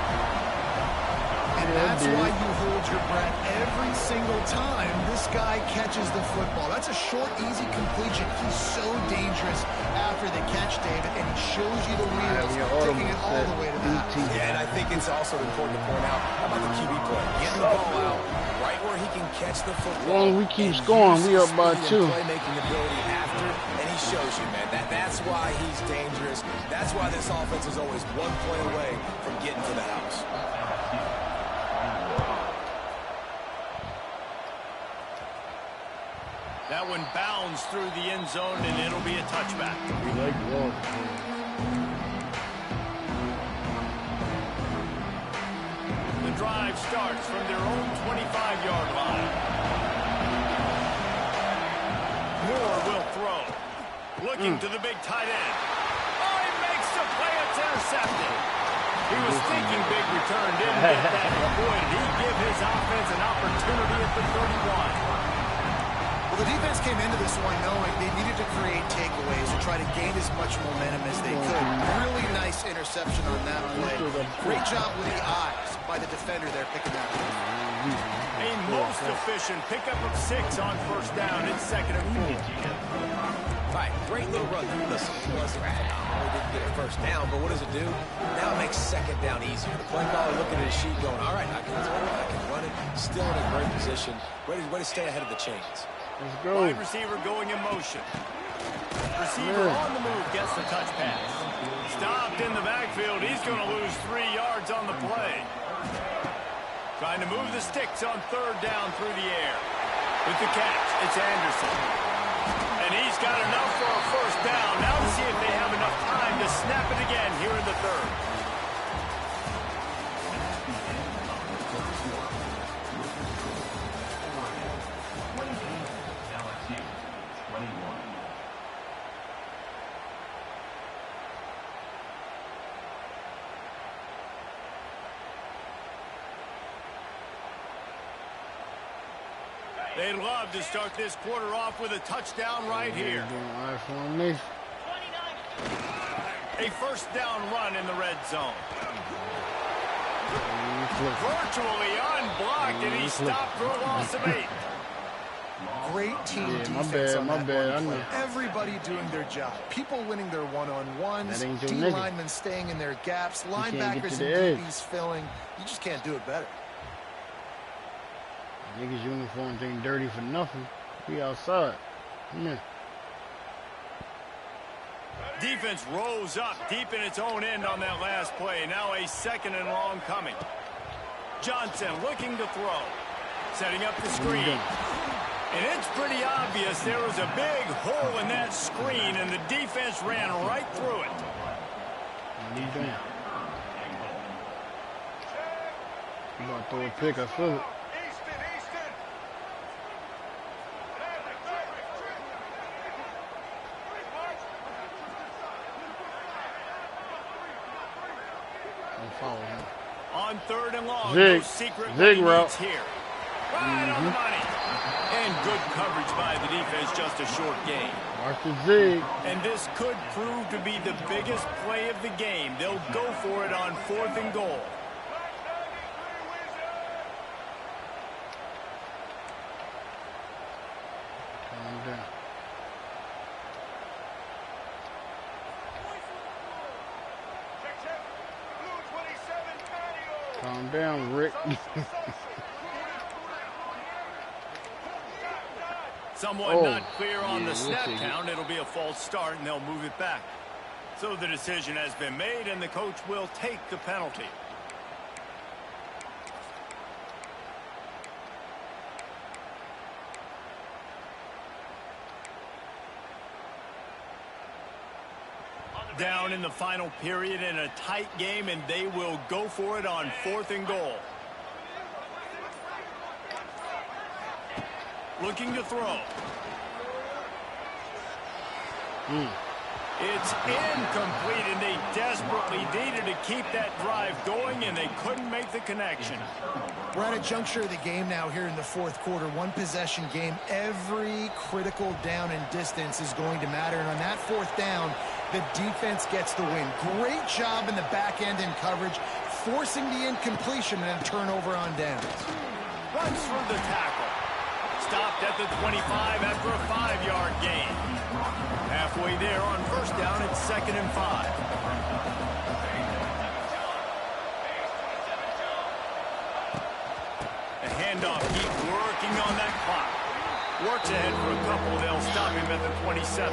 And that's why you hold your breath every single time this guy catches the football. That's a short, easy completion. He's so dangerous after the catch, David, and he shows you the wheels, taking it all the way to the house. Yeah, and I think it's also important to point out, how about the QB play? Getting the ball out right where he can catch the football. As long as we keep scoring, we up by 2. Playmaking ability after, and he shows you, man. That's why he's dangerous. That's why this offense is always one play away from getting to the house. That one bounds through the end zone, and it'll be a touchback. We like ball. The drive starts from their own 25-yard line. Moore will throw. Looking to the big tight end. Oh, he makes the play. It's intercepted. He was thinking big return, didn't get that. Boy, did he give his offense an opportunity at the 31. Well, the defense came into this one knowing they needed to create takeaways to try to gain as much momentum as they could. Really nice interception on that play. Great job with the eyes by the defender there picking that up. A most efficient pickup of 6 on first down. It's 2nd and 4. All right, great little run. Listen, it wasn't phenomenal. He didn't get a first down, but what does it do? Now it makes 2nd down easier. The play caller looking at his sheet going, all right, I can throw it, I can run it. Still in a great position. Ready to stay ahead of the chains. Let's go. Wide receiver going in motion. Receiver on the move gets the touch pass. Stopped in the backfield. He's going to lose 3 yards on the play. Trying to move the sticks on 3rd down through the air. With the catch, it's Anderson. And he's got enough for a first down. Now to see if they have enough time to snap it again here in the 3rd. LSU 21. They'd love to start this quarter off with a touchdown right here. A first down run in the red zone. Virtually unblocked, and he stopped for a loss of 8. Great team defense on that one play. Everybody doing their job. People winning their one-on-ones. D linemen staying in their gaps. Linebackers and DBs filling. You just can't do it better. Niggas' uniforms ain't dirty for nothing. We outside. Yeah. Defense rose up deep in its own end on that last play. Now a 2nd and long coming. Johnson looking to throw. Setting up the screen. And it's pretty obvious there was a big hole in that screen, and the defense ran right through it. I'm about to throw a pick. I feel it. Follow him. On 3rd and long, Zig. no secret Zig route here. Right on the money. And good coverage by the defense, just a short gain. Mark the zig. And this could prove to be the biggest play of the game. They'll go for it on 4th and goal. Calm down. Calm down, Rick. Someone not clear on the snap count. It'll be a false start, and they'll move it back. So the decision has been made, and the coach will take the penalty. Down in the final period in a tight game, and they will go for it on 4th and goal. Looking to throw. It's incomplete, and they desperately needed to keep that drive going, and they couldn't make the connection. We're at a juncture of the game now here in the 4th quarter. 1-possession game. Every critical down and distance is going to matter. And on that 4th down, the defense gets the win. Great job in the back end in coverage. forcing the incompletion and a turnover on downs. Runs through the tackle. Stopped at the 25 after a 5-yard gain. Halfway there on first down, it's 2nd and 5. A handoff, keep working on that clock. Works ahead for a couple, they'll stop him at the 27.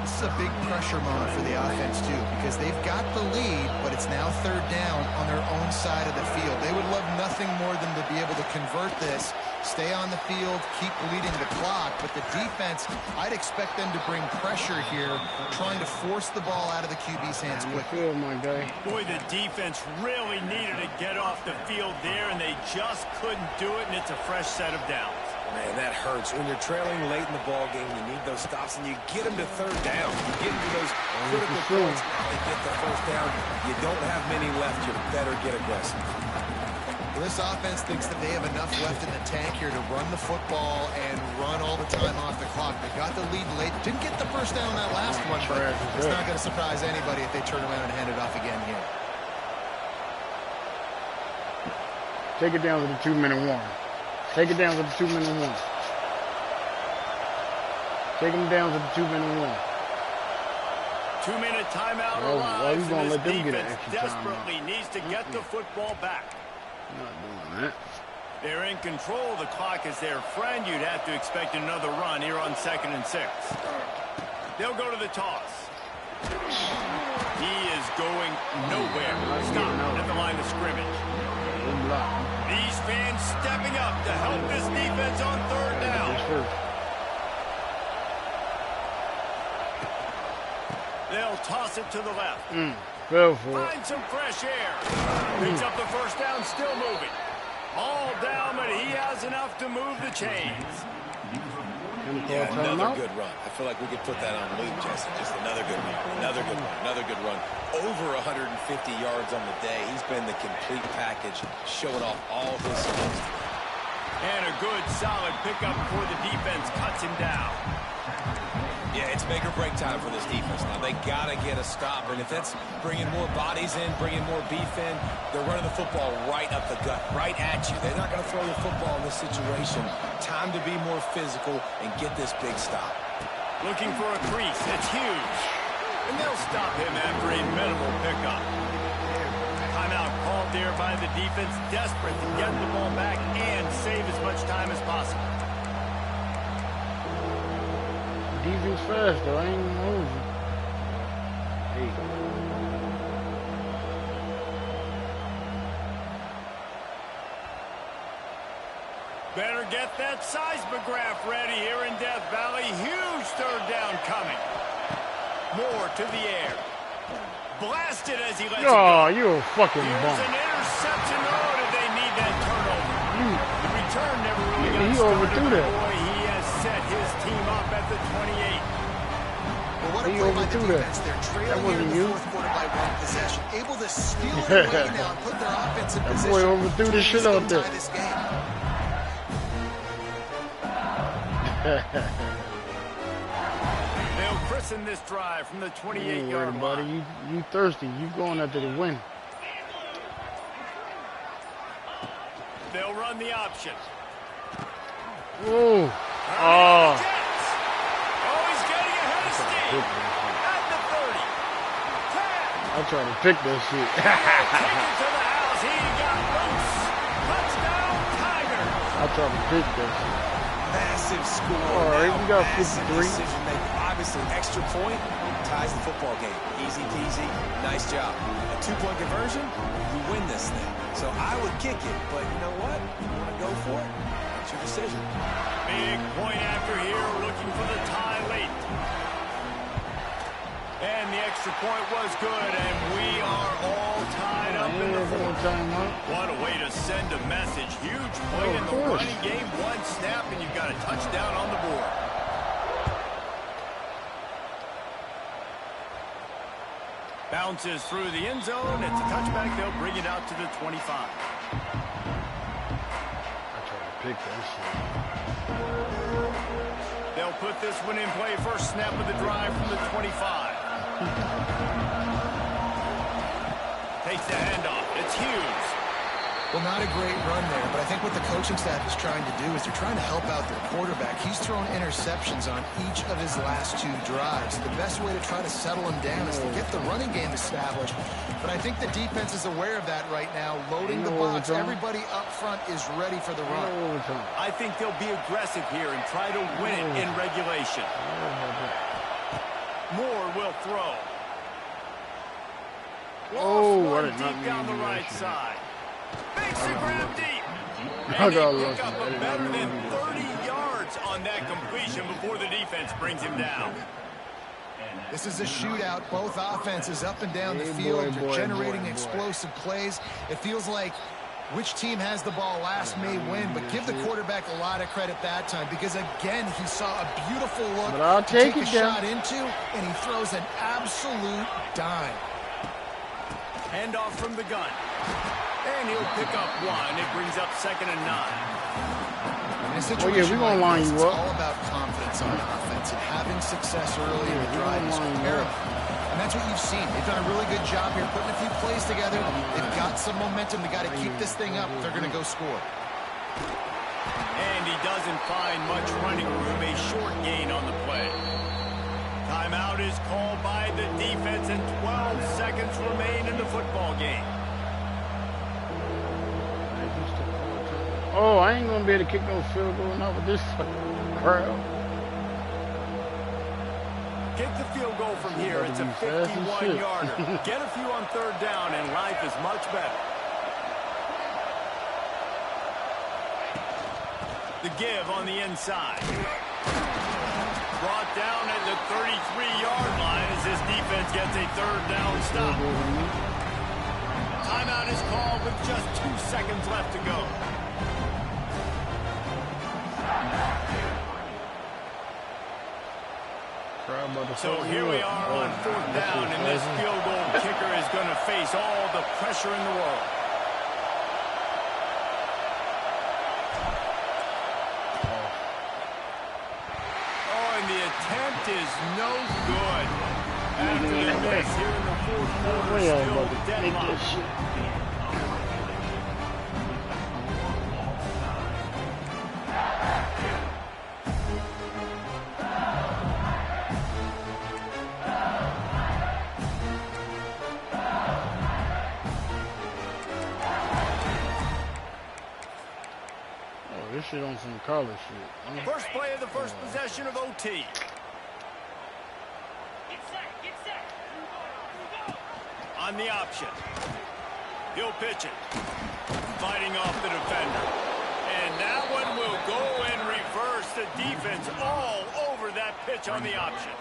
This is a big pressure moment for the offense, too, because they've got the lead, but it's now 3rd down on their own side of the field. They would love nothing more than to be able to convert this, stay on the field, keep leading the clock, but the defense, I'd expect them to bring pressure here, trying to force the ball out of the QB's hands quickly. My guy. Boy, the defense really needed to get off the field there, and they just couldn't do it, and it's a fresh set of downs. Man, that hurts. When you're trailing late in the ball game, you need those stops, and you get them to 3rd down. You get into those critical points, they get the 1st down. You don't have many left. You better get aggressive. Well, this offense thinks that they have enough left in the tank here to run the football and run all the time off the clock. They got the lead late. Didn't get the 1st down on that last one, but it's not going to surprise anybody if they turn around and hand it off again here. Take it down to the 2-minute warning. Take it down to the 2-minute warning. Take them down to the 2-minute warning. 2-minute timeout arrives, and this defense desperately needs to get the football back. Not doing that. They're in control. The clock is their friend. You'd have to expect another run here on 2nd and 6. They'll go to the toss. He is going nowhere. Stop at the line of scrimmage. These fans stepping up to help this defense on 3rd down. They'll toss it to the left. Find some fresh air. Picks up the 1st down, still moving. All down, but he has enough to move the chains. Yeah, another good run. I feel like we could put that on loop, Jesse. Just another good run. Another good run. Another good run. Over 150 yards on the day. He's been the complete package, showing off all his skills. And a good, solid pickup before the defense cuts him down. Yeah, it's make or break time for this defense. Now, they got to get a stop. And if that's bringing more bodies in, bringing more beef in, they're running the football right up the gut, right at you. They're not going to throw the football in this situation. Time to be more physical and get this big stop. Looking for a crease. It's huge. And they'll stop him after a minimal pickup. Timeout called there by the defense, desperate to get the ball back and save as much time as possible. Defense fast, though. I ain't gonna hold you. Hey. Better get that seismograph ready here in Death Valley. Huge 3rd down coming. Moore to the air. Blasted as he lets it go. Oh, you're a fucking Here's bum. an interception. Oh, did they need that turnover? The return never really got He started. overthrew that. Boy, he has set his team up at the 28. Well, what a He play by the overthrew defense. that. They're That trailing here wasn't in the you. 4th quarter by 1 possession. Able to steal it away now and put their offense in That position. boy overthrew the shit out there. Tie this game. They'll christen this drive from the 28-yard buddy. line. You thirsty. You going after the win. They'll run the option. Whoa. Oh, he's getting ahead of steam. At the 30. 10. I try to pick that shit. Take it to the house. He got loose. Touchdown, Tigers. I try to pick that shit. Massive score. All right, now, we got massive 53. decision making. Obviously, extra point ties the football game. Easy peasy. Nice job. A 2-point conversion, you win this thing. So I would kick it, but you know what? You want to go for it? It's your decision. Big point after here, looking for the tie late. And the extra point was good, and we are all tied up in the 4th. What a way to send a message. Huge play in the running game. One snap, and you've got a touchdown on the board. Bounces through the end zone. It's a touchback. They'll bring it out to the 25. I try to pick that shit. They'll put this one in play. First snap of the drive from the 25. Takes the handoff. It's Hughes. Well, not a great run there, but I think what the coaching staff is trying to do is they're trying to help out their quarterback. He's thrown interceptions on each of his last 2 drives. The best way to try to settle him down is to get the running game established. But I think the defense is aware of that right now, loading the box. Everybody up front is ready for the run. I think they'll be aggressive here and try to win it in regulation. Moore will throw. Oh, deep down the right side. Makes the grab deep. I And he got picked up lucky. a better than 30 yards on that completion before the defense brings him down. This is a shootout. Both offenses up and down the field. They're generating explosive plays. It feels like which team has the ball last may win, but give the quarterback a lot of credit that time because, again, he saw a beautiful look to take a shot into, and he throws an absolute dime. Handoff from the gun. And he'll pick up 1. It brings up 2nd and 9. In a situation we're gonna line like this, you it's up. all about confidence on offense, and having success early in the drive is paramount. And that's what you've seen. They've done a really good job here putting a few plays together. They've got some momentum. They got to keep this thing up if they're going to go score. And he doesn't find much running room. A short gain on the play. Timeout is called by the defense, and 12 seconds remain in the football game. Oh, I ain't gonna be able to kick no field goal now with this crowd. Kick the field goal from here. It's a 51-yarder. Get a few on 3rd down, and life is much better. The give on the inside. Brought down at the 33-yard line as this defense gets a 3rd down stop. Timeout is called with just 2 seconds left to go. So here we are on 4th down, and this field goal kicker is going to face all the pressure in the world. Oh, and the attempt is no good. After the miss here in the 4th quarter, still deadlocked. This shit on some college shit. First play of the first possession of OT. On the option. He'll pitch it. Fighting off the defender. And that one will go in reverse. The defense all over that pitch on the option.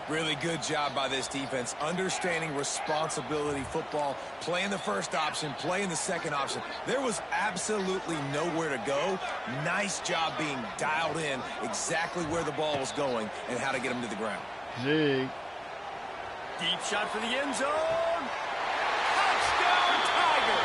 Really good job by this defense, understanding responsibility football, playing the first option, playing the second option. There was absolutely nowhere to go. Nice job being dialed in exactly where the ball was going and how to get him to the ground. Zig. Deep shot for the end zone. Touchdown, Tiger.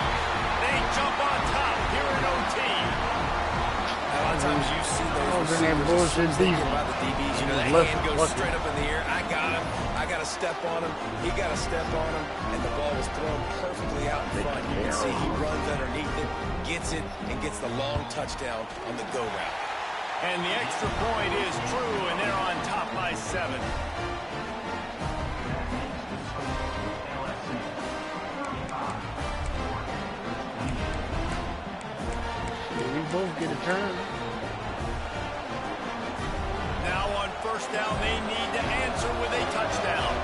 They jump on top here in OT. A lot of times you see those bullshit defense. by the DBs. You know, the hand goes straight up in the air. I got him. I got to step on him. He got to step on him. And the ball was thrown perfectly out in front. You can see he runs underneath it, gets it, and gets the long touchdown on the go route. And the extra point is true, and they're on top by 7. We both get a turn. Now on 1st down, they need to answer with a touchdown.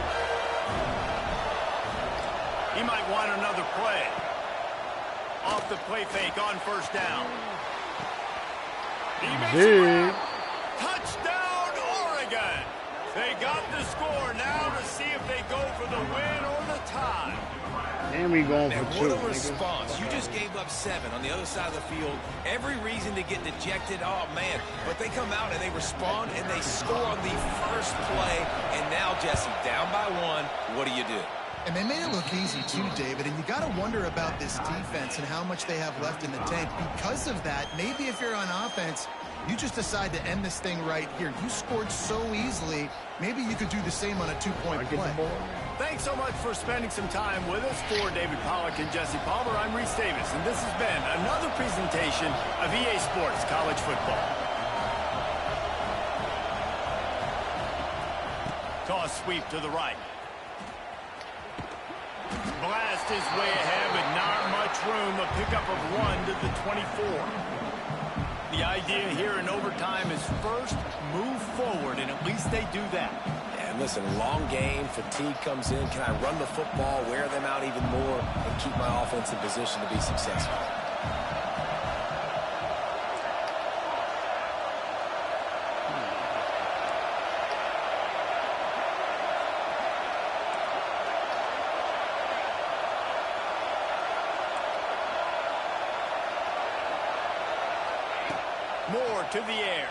He might want another play. Off the play fake on 1st down. He makes it. Touchdown, Oregon. They got the score now to see if they go for the win or the tie. And we going for 2. What a response. You just gave up 7 on the other side of the field. Every reason to get dejected. Oh, man. But they come out and they respond and they score on the first play. And now, Jesse, down by 1. What do you do? And they made it look easy too, David, and you got to wonder about this defense and how much they have left in the tank. Because of that, maybe if you're on offense, you just decide to end this thing right here. You scored so easily, maybe you could do the same on a 2-point play. Thanks so much for spending some time with us. For David Pollack and Jesse Palmer, I'm Reese Davis, and this has been another presentation of EA Sports College Football. Toss sweep to the right. Blast his way ahead, but not much room. A pickup of 1 to the 24. The idea here in overtime is first move forward, and at least they do that. And listen, long game, fatigue comes in. Can I run the football, wear them out even more, and keep my offense in position to be successful? Moore to the air.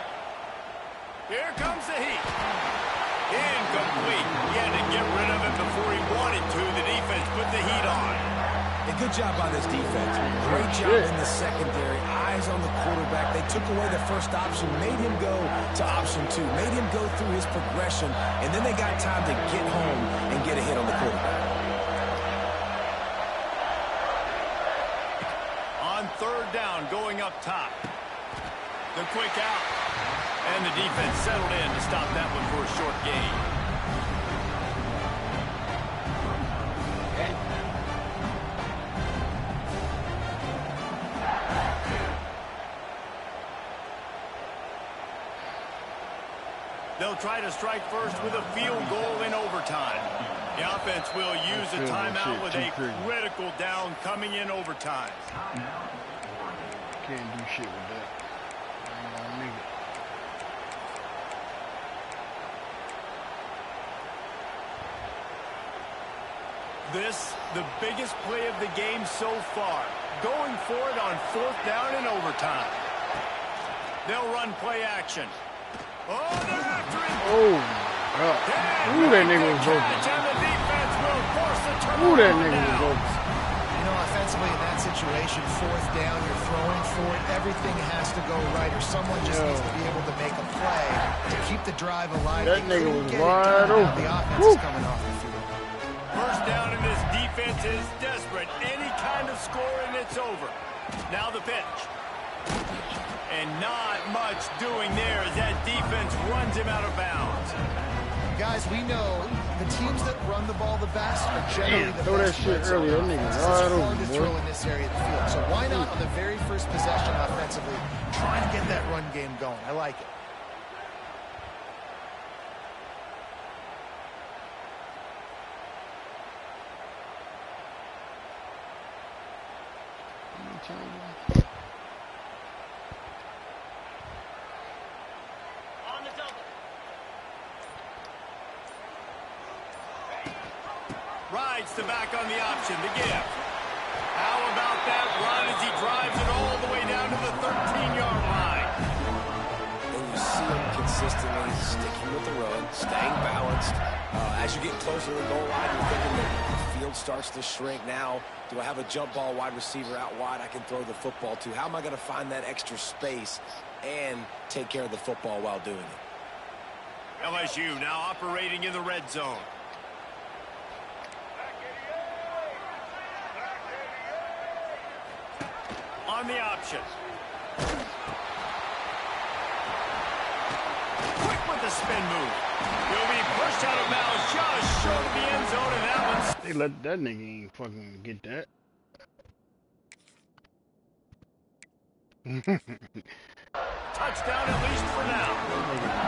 Here comes the heat. Incomplete. He had to get rid of it before he wanted to. The defense put the heat on. A good job by this defense. Great job in the secondary. Eyes on the quarterback. They took away the first option, made him go to option 2, made him go through his progression, and then they got time to get home and get a hit on the quarterback. On third down, going up top. The quick out. And the defense settled in to stop that one for a short gain. They'll try to strike first with a field goal in overtime. The offense will use a timeout with a critical down coming in overtime. Can't do shit with that. I ain't gonna make it. This, the biggest play of the game so far. Going for it on fourth down in overtime. They'll run play action. Oh, they're after him. Oh, God. Ooh, that nigga was broken. And the defense will force the turnover. Ooh, that nigga was broken. You know, offensively in that situation, fourth down, you're throwing for it. Everything has to go right, or someone just needs to be able to make a play to keep the drive alive. That nigga was wide open. The offense is coming off the field. First down, and this defense is desperate. Any kind of score, and it's over. Now the pitch. And not much doing there as that defense runs him out of bounds. Guys, we know the teams that run the ball the best are generally the throw that best. shit early. That nigga It's wide hard open, to boy. throw in this area of the field. So why not on the very first possession offensively, trying to get that run game going? I like it. Rides to back on the option to give. How about that run as he drives it all the way down to the 13-yard line? And you see him consistently sticking with the run, staying balanced. As you get closer to the goal line, you're thinking the field starts to shrink. Now, do I have a jump ball wide receiver out wide I can throw the football to? How am I going to find that extra space and take care of the football while doing it? LSU now operating in the red zone. On the option. Quick with the spin move. He'll be pushed out of bounds just short of the end zone, and that one's... They let that nigga ain't fucking get that. touchdown at least for now.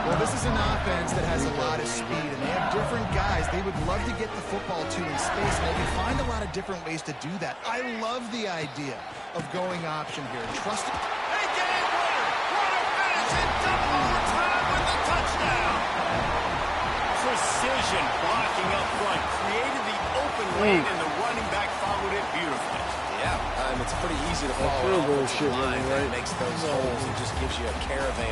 Well, this is an offense that has a lot of speed, and they have different guys they would love to get the football to in space, and they can find a lot of different ways to do that. I love the idea of going option here. Trust it. Hey, game winner! What a finish in double overtime with the touchdown! Precision blocking up front created the open lane, and the running back followed it beautifully. Yeah, it's pretty easy to follow an offensive line that makes those holes and just gives you a caravan